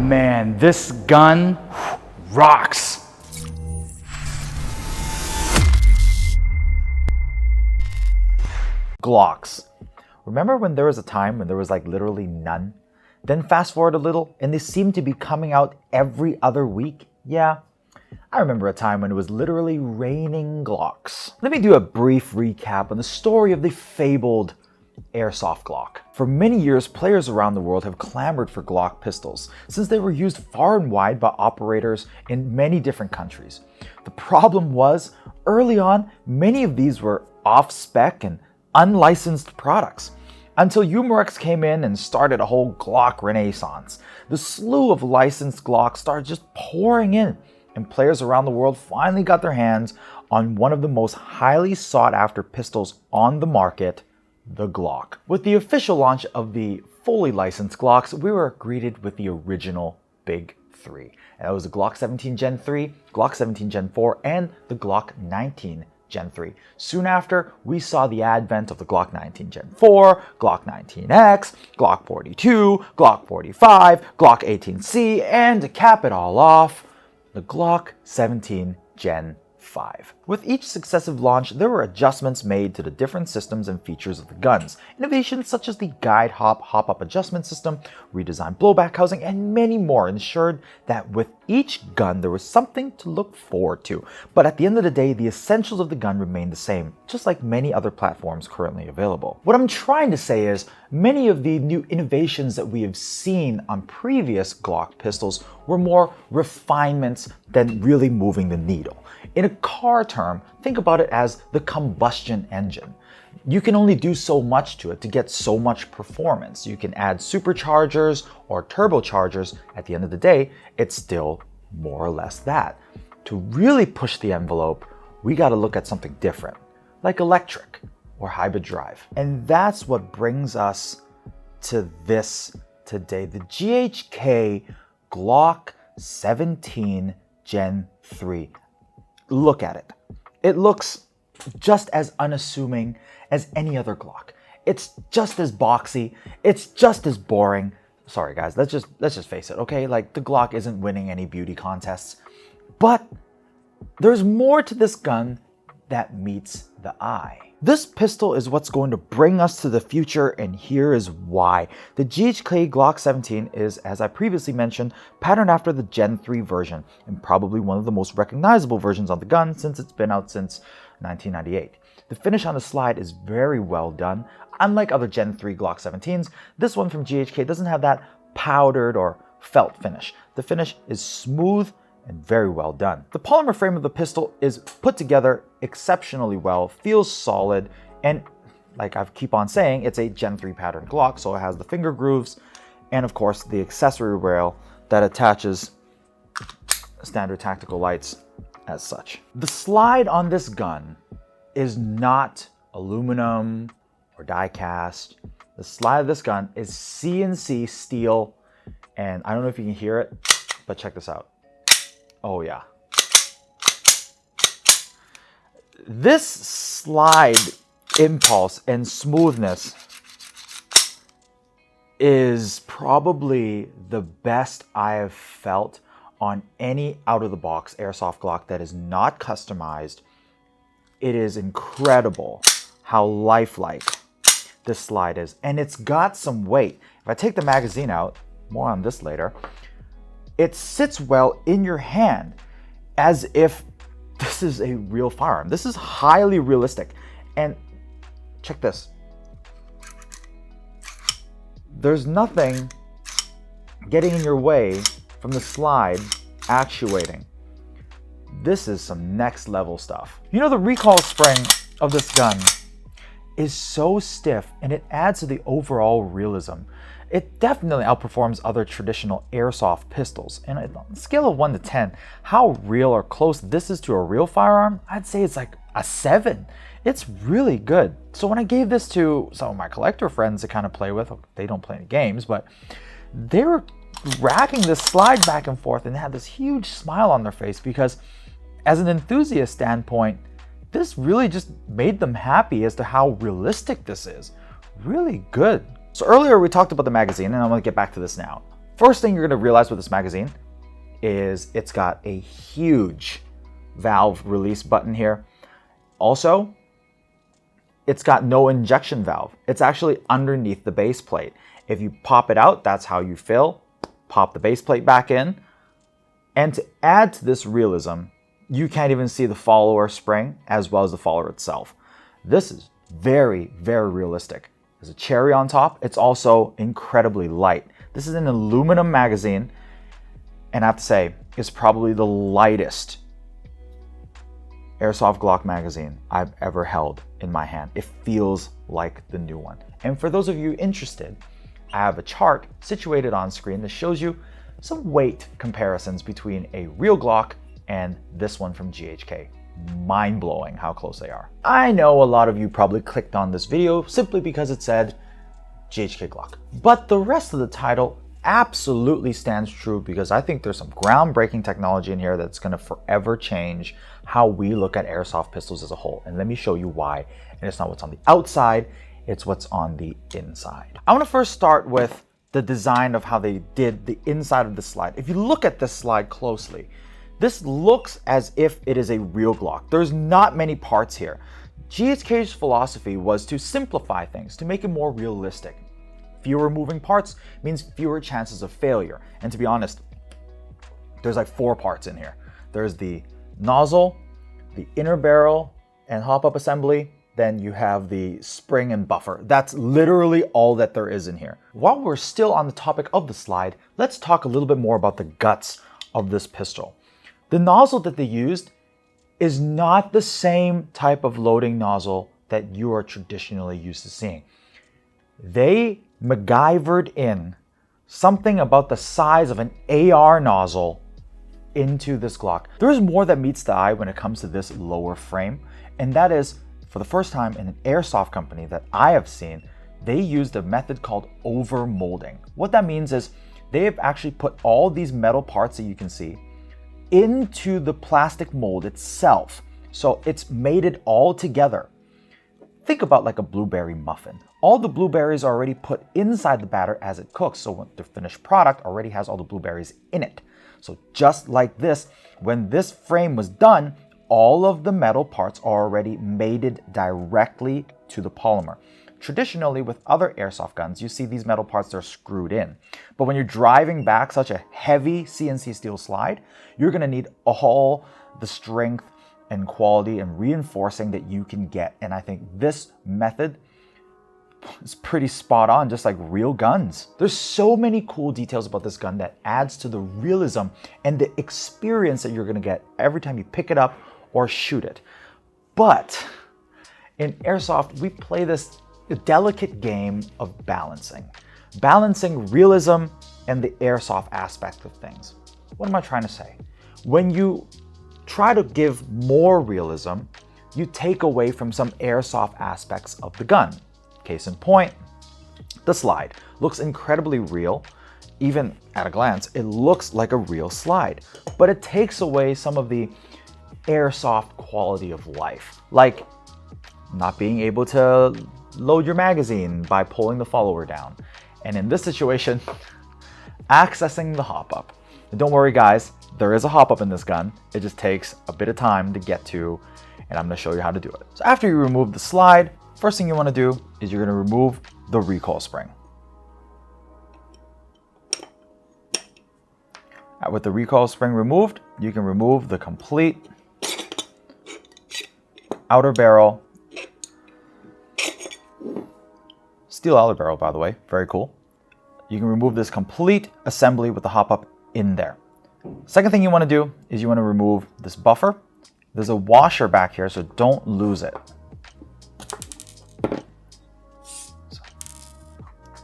Man, this gun rocks. Glocks. Remember when there was a time when there was like literally none? Then fast forward a little and they seem to be coming out every other week? Yeah, I remember a time when it was literally raining Glocks. Let me do a brief recap on the story of the fabled Airsoft Glock. For many years, players around the world have clamored for Glock pistols, since they were used far and wide by operators in many different countries. The problem was, early on, many of these were off-spec and unlicensed products, until Umarex came in and started a whole Glock renaissance. The slew of licensed Glocks started just pouring in, and players around the world finally got their hands on one of the most highly sought-after pistols on the market, the Glock. With the official launch of the fully licensed Glocks, we were greeted with the original Big Three. And that was the Glock 17 Gen 3, Glock 17 Gen 4, and the Glock 19 Gen 3. Soon after, we saw the advent of the Glock 19 Gen 4, Glock 19X, Glock 42, Glock 45, Glock 18C, and to cap it all off, the Glock 17 Gen 5. With each successive launch, there were adjustments made to the different systems and features of the guns. Innovations such as the guide hop-up adjustment system, redesigned blowback housing, and many more ensured that with each gun there was something to look forward to. But at the end of the day, the essentials of the gun remained the same, just like many other platforms currently available. What I'm trying to say is, many of the new innovations that we have seen on previous Glock pistols were more refinements than really moving the needle. In a car term, think about it as the combustion engine. You can only do so much to it to get so much performance. You can add superchargers or turbochargers. At the end of the day, it's still more or less that. To really push the envelope, we got to look at something different, like electric or hybrid drive. And that's what brings us to this today, the GHK Glock 17 Gen 3. Look at it. It looks just as unassuming as any other Glock. It's just as boxy. It's just as boring. Sorry guys, let's just face it, okay? Like, the Glock isn't winning any beauty contests. But there's more to this gun that meets the eye. This pistol is what's going to bring us to the future, and here is why. The GHK Glock 17 is, as I previously mentioned, patterned after the Gen 3 version, and probably one of the most recognizable versions on the gun since it's been out since 1998. The finish on the slide is very well done. Unlike other Gen 3 Glock 17s, this one from GHK doesn't have that powdered or felt finish. The finish is smooth and very well done. The polymer frame of the pistol is put together exceptionally well, feels solid, and like I keep on saying, it's a Gen 3 pattern Glock, so it has the finger grooves and of course the accessory rail that attaches standard tactical lights as such. The slide on this gun is not aluminum or die cast. The slide of this gun is CNC steel, and I don't know if you can hear it, but check this out. Oh yeah. This slide impulse and smoothness is probably the best I have felt on any out-of-the-box Airsoft Glock that is not customized. It is incredible how lifelike this slide is, and it's got some weight. If I take the magazine out, more on this later, it sits well in your hand as if this is a real firearm. This is highly realistic. And check this. There's nothing getting in your way from the slide actuating. This is some next level stuff. You know, the recoil spring of this gun is so stiff, and it adds to the overall realism. It definitely outperforms other traditional airsoft pistols, and on a scale of 1 to 10, how real or close this is to a real firearm, I'd say it's like a 7. It's really good. So when I gave this to some of my collector friends to kind of play with, they don't play any games, but they were racking this slide back and forth and had this huge smile on their face because as an enthusiast standpoint, this really just made them happy as to how realistic this is. Really good. So earlier we talked about the magazine, and I'm going to get back to this now. First thing you're going to realize with this magazine is it's got a huge valve release button here. Also, it's got no injection valve. It's actually underneath the base plate. If you pop it out, that's how you fill. Pop the base plate back in. And to add to this realism, you can't even see the follower spring as well as the follower itself. This is very, very realistic. There's a cherry on top. It's also incredibly light. This is an aluminum magazine, and I have to say, it's probably the lightest Airsoft Glock magazine I've ever held in my hand. It feels like the new one. And for those of you interested, I have a chart situated on screen that shows you some weight comparisons between a real Glock and this one from GHK. Mind-blowing how close they are. I know a lot of you probably clicked on this video simply because it said GHK Glock. But the rest of the title absolutely stands true because I think there's some groundbreaking technology in here that's going to forever change how we look at airsoft pistols as a whole. And let me show you why. And it's not what's on the outside, it's what's on the inside. I want to first start with the design of how they did the inside of the slide. If you look at this slide closely, this looks as if it is a real Glock. There's not many parts here. GHK's philosophy was to simplify things, to make it more realistic. Fewer moving parts means fewer chances of failure. And to be honest, there's like 4 parts in here. There's the nozzle, the inner barrel and hop-up assembly. Then you have the spring and buffer. That's literally all that there is in here. While we're still on the topic of the slide, let's talk a little bit more about the guts of this pistol. The nozzle that they used is not the same type of loading nozzle that you are traditionally used to seeing. They MacGyvered in something about the size of an AR nozzle into this Glock. There's more that meets the eye when it comes to this lower frame, and that is, for the first time in an airsoft company that I have seen, they used a method called overmolding. What that means is they have actually put all these metal parts that you can see into the plastic mold itself. So it's made it all together. Think about like a blueberry muffin. All the blueberries are already put inside the batter as it cooks, so the finished product already has all the blueberries in it. So just like this, when this frame was done, all of the metal parts are already mated directly to the polymer. Traditionally, with other airsoft guns, you see these metal parts that are screwed in. But when you're driving back such a heavy CNC steel slide, you're gonna need all the strength and quality and reinforcing that you can get. And I think this method is pretty spot on, just like real guns. There's so many cool details about this gun that adds to the realism and the experience that you're gonna get every time you pick it up or shoot it. But in airsoft, we play this delicate game of balancing realism and the airsoft aspect of things. What am I trying to say? When you try to give more realism, you take away from some airsoft aspects of the gun. Case in point, the slide looks incredibly real. Even at a glance, it looks like a real slide, but it takes away some of the airsoft quality of life, like not being able to load your magazine by pulling the follower down. And in this situation, accessing the hop-up. Don't worry guys, there is a hop-up in this gun. It just takes a bit of time to get to, and I'm gonna show you how to do it. So after you remove the slide, first thing you wanna do is you're gonna remove the recoil spring. With the recoil spring removed, you can remove the complete outer barrel. Steel outer barrel, by the way, very cool. You can remove this complete assembly with the hop-up in there. Second thing you want to do is you want to remove this buffer. There's a washer back here, so don't lose it. So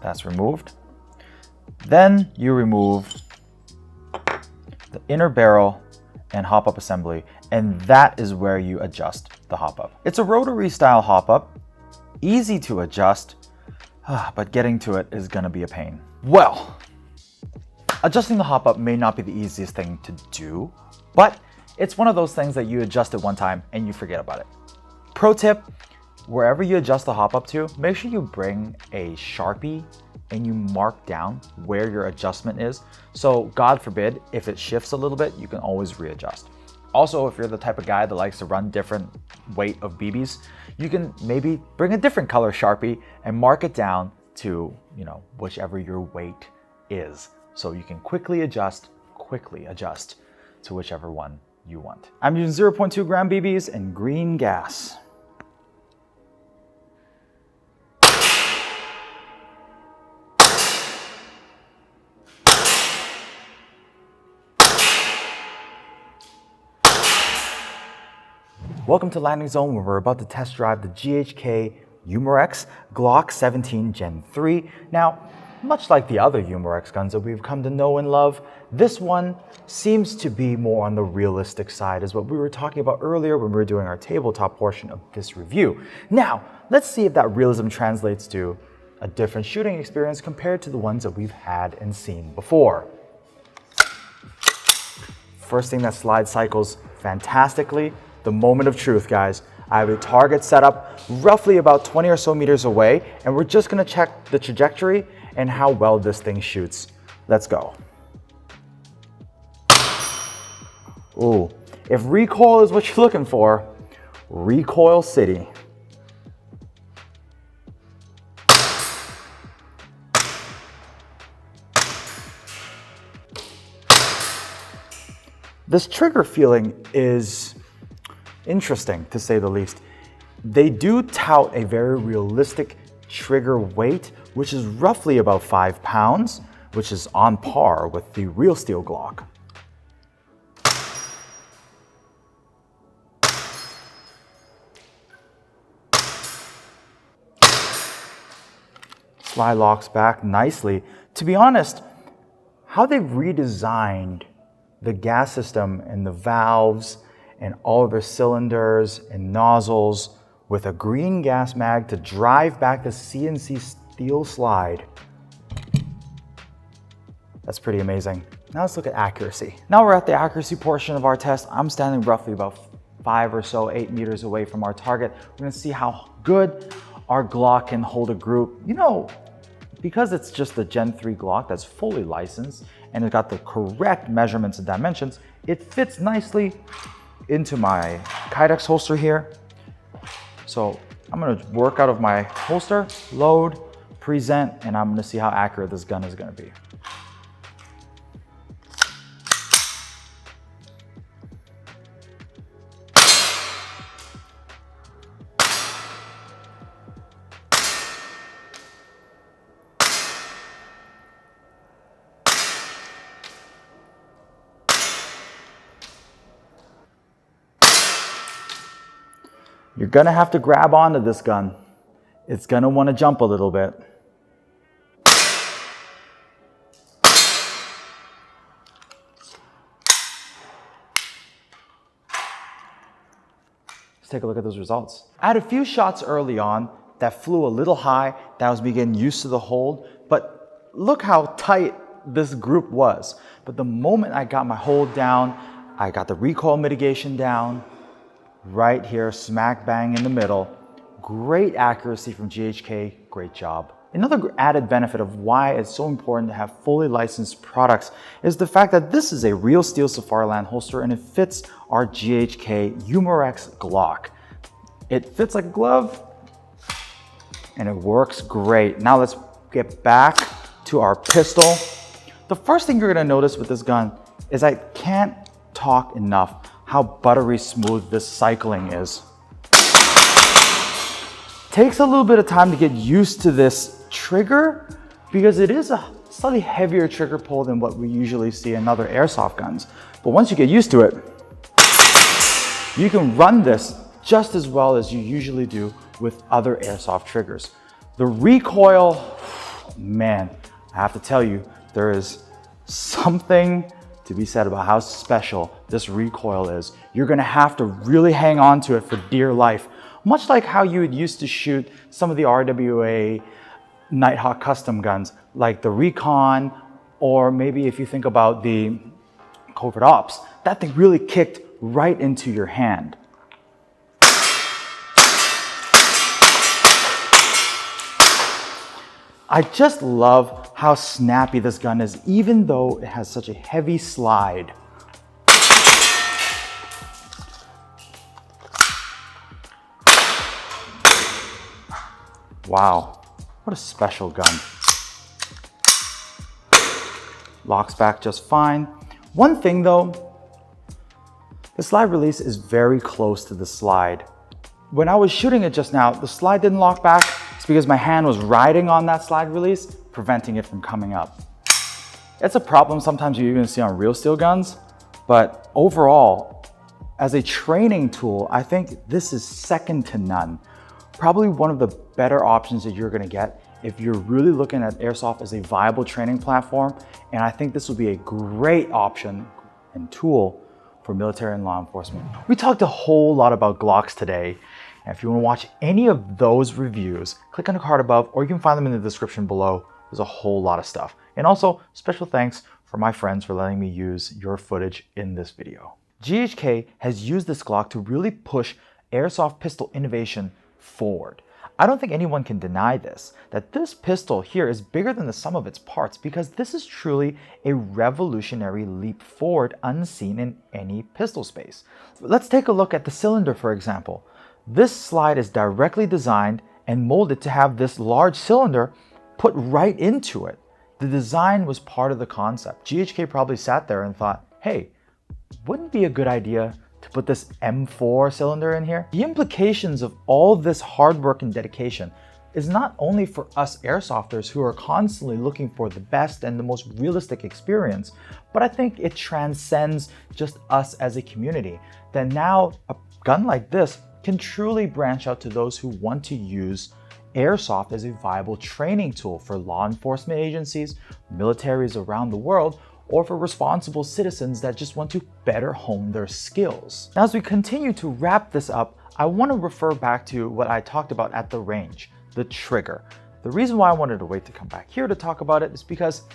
that's removed. Then you remove the inner barrel and hop-up assembly, and that is where you adjust the hop-up. It's a rotary style hop-up, easy to adjust, but getting to it is gonna be a pain. Well, adjusting the hop-up may not be the easiest thing to do, but it's one of those things that you adjust it one time and you forget about it. Pro tip, wherever you adjust the hop-up to, make sure you bring a Sharpie and you mark down where your adjustment is. So God forbid, if it shifts a little bit, you can always readjust. Also, if you're the type of guy that likes to run different weight of BBs, you can maybe bring a different color Sharpie and mark it down to, whichever your weight is. So you can quickly adjust to whichever one you want. I'm using 0.2 gram BBs and green gas. Welcome to Landing Zone, where we're about to test drive the GHK Umarex Glock 17 Gen 3. Now, much like the other Umarex guns that we've come to know and love, this one seems to be more on the realistic side, as what we were talking about earlier when we were doing our tabletop portion of this review. Now, let's see if that realism translates to a different shooting experience compared to the ones that we've had and seen before. First thing that slide cycles fantastically, the moment of truth, guys. I have a target set up roughly about 20 or so meters away, and we're just gonna check the trajectory and how well this thing shoots. Let's go. Ooh, if recoil is what you're looking for, recoil city. This trigger feeling is interesting, to say the least. They do tout a very realistic trigger weight, which is roughly about 5 pounds, which is on par with the real steel Glock. Slide locks back nicely. To be honest, how they've redesigned the gas system and the valves and all of their cylinders and nozzles with a green gas mag to drive back the CNC steel slide. That's pretty amazing. Now let's look at accuracy. Now we're at the accuracy portion of our test. I'm standing roughly about 5 or so, 8 meters away from our target. We're gonna see how good our Glock can hold a group. Because it's just the Gen 3 Glock that's fully licensed and it got the correct measurements and dimensions, it fits nicely into my Kydex holster here. So I'm gonna work out of my holster, load, present, and I'm gonna see how accurate this gun is gonna be. You're gonna have to grab onto this gun. It's gonna wanna jump a little bit. Let's take a look at those results. I had a few shots early on that flew a little high. That was me getting used to the hold, but look how tight this group was. But the moment I got my hold down, I got the recoil mitigation down, right here, smack bang in the middle. Great accuracy from GHK, great job. Another added benefit of why it's so important to have fully licensed products is the fact that this is a real steel Safariland holster and it fits our GHK Umarex Glock. It fits like a glove and it works great. Now let's get back to our pistol. The first thing you're gonna notice with this gun is I can't talk enough how buttery smooth this cycling is. Takes a little bit of time to get used to this trigger because it is a slightly heavier trigger pull than what we usually see in other airsoft guns. But once you get used to it, you can run this just as well as you usually do with other airsoft triggers. The recoil, man, I have to tell you, there is something to be said about how special this recoil is. You're gonna have to really hang on to it for dear life. Much like how you would used to shoot some of the RWA Nighthawk custom guns, like the Recon, or maybe if you think about the Covert Ops, that thing really kicked right into your hand. I just love how snappy this gun is, even though it has such a heavy slide. Wow, what a special gun. Locks back just fine. One thing though, the slide release is very close to the slide. When I was shooting it just now, the slide didn't lock back. It's because my hand was riding on that slide release, preventing it from coming up. It's a problem sometimes you even see on real steel guns, but overall, as a training tool, I think this is second to none. Probably one of the better options that you're gonna get if you're really looking at Airsoft as a viable training platform, and I think this will be a great option and tool for military and law enforcement. We talked a whole lot about Glocks today, and if you want to watch any of those reviews, click on the card above, or you can find them in the description below. There's a whole lot of stuff. And also, special thanks for my friends for letting me use your footage in this video. GHK has used this Glock to really push Airsoft pistol innovation forward. I don't think anyone can deny this, that this pistol here is bigger than the sum of its parts, because this is truly a revolutionary leap forward unseen in any pistol space. Let's take a look at the cylinder, for example. This slide is directly designed and molded to have this large cylinder put right into it. The design was part of the concept. GHK probably sat there and thought, hey, wouldn't it be a good idea to put this M4 cylinder in here? The implications of all this hard work and dedication is not only for us airsofters who are constantly looking for the best and the most realistic experience, but I think it transcends just us as a community. That now a gun like this can truly branch out to those who want to use Airsoft as a viable training tool for law enforcement agencies, militaries around the world, or for responsible citizens that just want to better hone their skills. Now, as we continue to wrap this up, I want to refer back to what I talked about at the range, the trigger. The reason why I wanted to wait to come back here to talk about it is because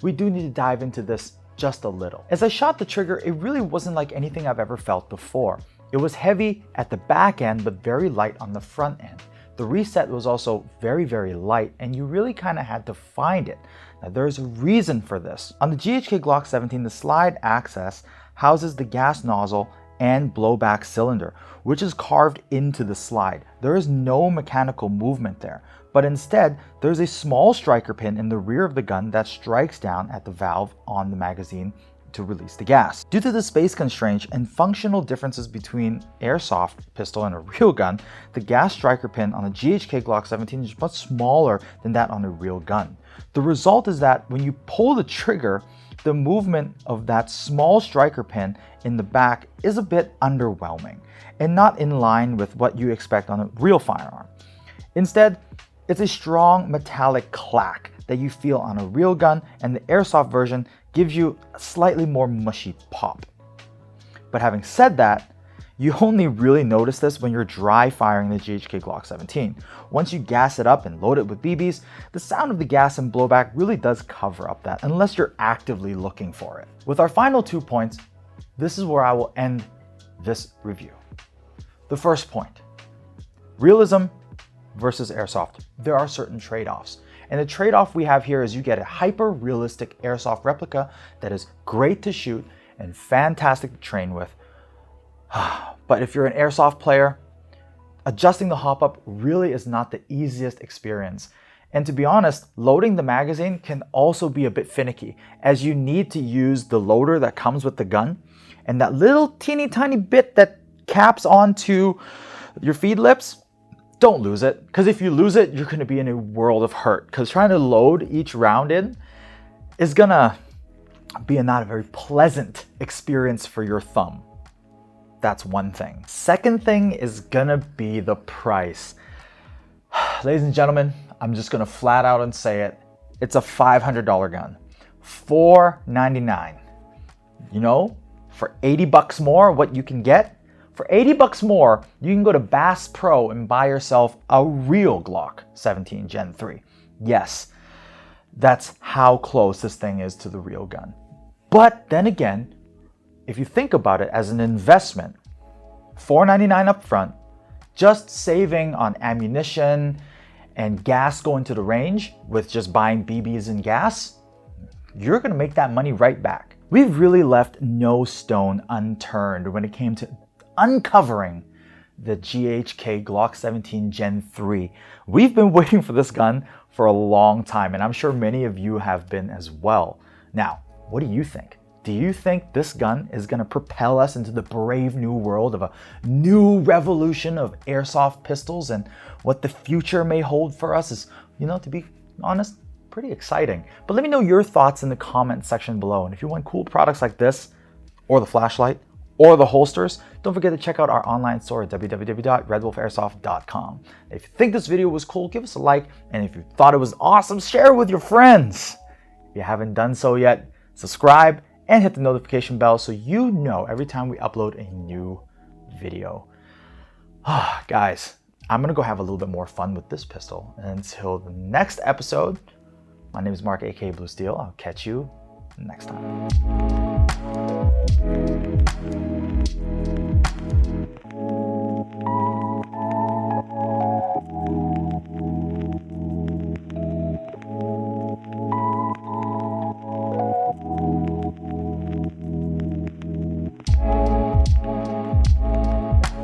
we do need to dive into this just a little. As I shot the trigger, it really wasn't like anything I've ever felt before. It was heavy at the back end, but very light on the front end. The reset was also very, very light, and you really kind of had to find it. Now, there's a reason for this. On the GHK Glock 17, the slide access houses the gas nozzle and blowback cylinder, which is carved into the slide. There is no mechanical movement there, but instead, there's a small striker pin in the rear of the gun that strikes down at the valve on the magazine to release the gas. Due to the space constraints and functional differences between airsoft pistol and a real gun, the gas striker pin on the GHK Glock 17 is much smaller than that on a real gun. The result is that when you pull the trigger, the movement of that small striker pin in the back is a bit underwhelming and not in line with what you expect on a real firearm. Instead, it's a strong metallic clack that you feel on a real gun, and the airsoft version gives you a slightly more mushy pop. But having said that, you only really notice this when you're dry firing the GHK Glock 17. Once you gas it up and load it with BBs, the sound of the gas and blowback really does cover up that, unless you're actively looking for it. With our final 2 points, this is where I will end this review. The first point, realism versus airsoft. There are certain trade-offs. And the trade-off we have here is you get a hyper-realistic airsoft replica that is great to shoot and fantastic to train with. But if you're an airsoft player, adjusting the hop-up really is not the easiest experience. And to be honest, loading the magazine can also be a bit finicky, as you need to use the loader that comes with the gun, and that little teeny tiny bit that caps onto your feed lips, don't lose it, because if you lose it, you're going to be in a world of hurt, because trying to load each round in is going to be not a very pleasant experience for your thumb. That's one thing. Second thing is going to be the price. Ladies and gentlemen, I'm just going to flat out and say it. It's a $500 gun. $499. You know, for 80 bucks more, what you can get? For 80 bucks more, you can go to Bass Pro and buy yourself a real Glock 17 Gen 3. Yes, that's how close this thing is to the real gun. But then again, if you think about it as an investment, $499 up front, just saving on ammunition and gas going to the range with just buying BBs and gas, you're gonna make that money right back. We've really left no stone unturned when it came to uncovering the GHK Glock 17 Gen 3. We've been waiting for this gun for a long time, and I'm sure many of you have been as well. Now, what do you think? Do you think this gun is going to propel us into the brave new world of a new revolution of airsoft pistols, and what the future may hold for us is, to be honest, pretty exciting. But let me know your thoughts in the comment section below. And if you want cool products like this, or the flashlight, or the holsters, don't forget to check out our online store at www.redwolfairsoft.com. If you think this video was cool, give us a like, and if you thought it was awesome, share it with your friends. If you haven't done so yet, subscribe and hit the notification bell so you know every time we upload a new video. Guys, I'm gonna go have a little bit more fun with this pistol. And until the next episode, my name is Mark, aka Blue Steel. I'll catch you next time.